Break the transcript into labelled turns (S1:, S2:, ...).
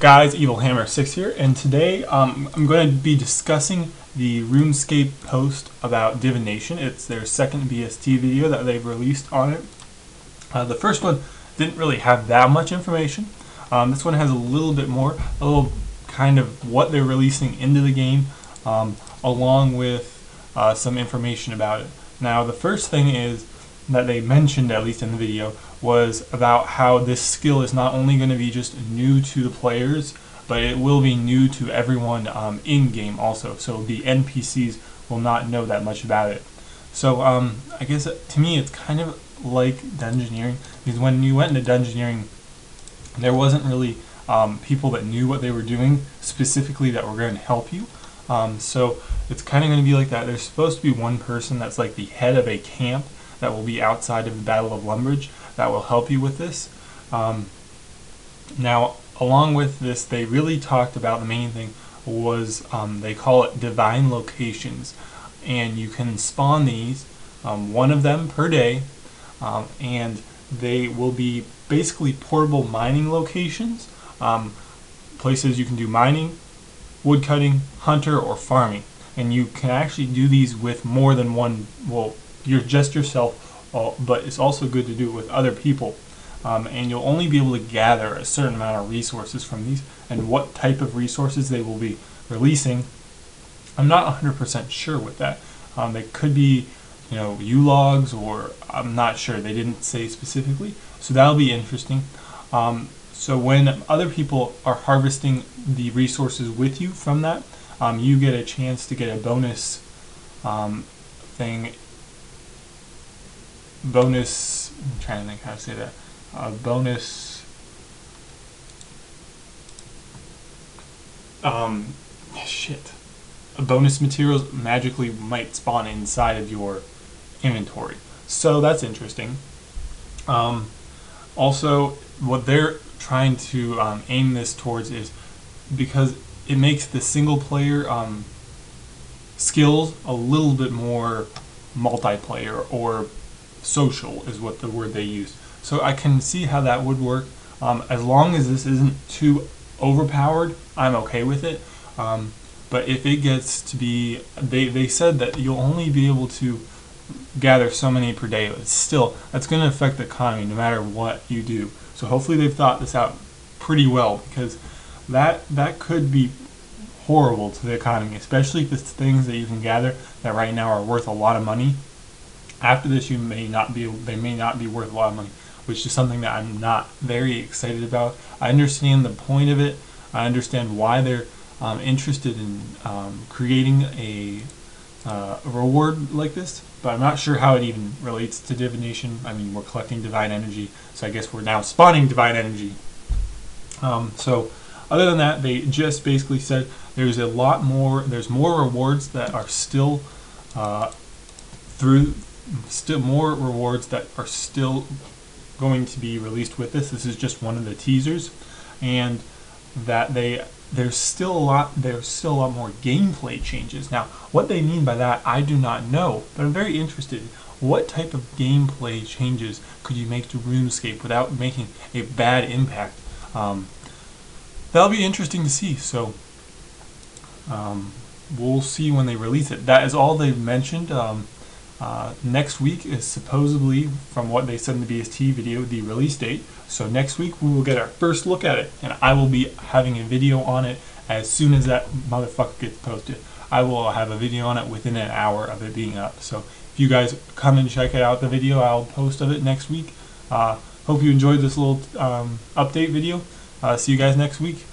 S1: guys, Evil Hammer 6 here, and today I'm going to be discussing the RuneScape post about Divination. It's their second BST video that they've released on it. The first one didn't really have that much information. This one has a little bit more, a little kind of what they're releasing into the game, along with some information about it. Now, the first thing is that they mentioned, at least in the video, was about how this skill is not only going to be just new to the players, but it will be new to everyone in-game also. So the NPCs will not know that much about it. So I guess to me it's kind of like dungeoneering, because when you went into dungeoneering, there wasn't really people that knew what they were doing specifically that were going to help you. So it's kind of going to be like that. There's supposed to be one person that's like the head of a camp that will be outside of the Battle of Lumbridge that will help you with this. Now, along with this, they really talked about the main thing was they call it divine locations, and you can spawn these, one of them per day, and they will be basically portable mining locations, places you can do mining, woodcutting, hunter, or farming. And you can actually do these with more than one. Well, you're just yourself, but it's also good to do it with other people. And you'll only be able to gather a certain amount of resources from these, and what type of resources they will be releasing, I'm not 100% sure with that. They could be, U-logs, or I'm not sure. They didn't say specifically, so that'll be interesting. So when other people are harvesting the resources with you from that, you get a chance to get a bonus thing. Bonus, I'm trying to think how to say that. Bonus. Bonus materials magically might spawn inside of your inventory. So that's interesting. Also, what they're trying to aim this towards is, because it makes the single player skills a little bit more multiplayer, or social is what the word they use. So I can see how that would work. As long as this isn't too overpowered, I'm okay with it. But if it gets to be, they said that you'll only be able to gather so many per day. But still, that's going to affect the economy no matter what you do. So hopefully they've thought this out pretty well, because that could be horrible to the economy, especially if it's things that you can gather that right now are worth a lot of money. After this, they may not be worth a lot of money, which is something that I'm not very excited about. I understand the point of it. I understand why they're interested in creating a reward like this, but I'm not sure how it even relates to divination. I mean, we're collecting divine energy, so I guess we're now spawning divine energy. So other than that, they just basically said there's more rewards that are still more rewards that are still going to be released with this. This is just one of the teasers, and that there's still a lot more gameplay changes. Now, what they mean by that, I do not know, but I'm very interested. What type of gameplay changes could you make to RuneScape without making a bad impact? That'll be interesting to see. So we'll see when they release it. That is all they've mentioned. Next week is supposedly, from what they said in the BST video, the release date. So next week we will get our first look at it, and I will be having a video on it as soon as that motherfucker gets posted. I will have a video on it within an hour of it being up. So if you guys come and check out the video I'll post of it next week. Hope you enjoyed this little update video. See you guys next week.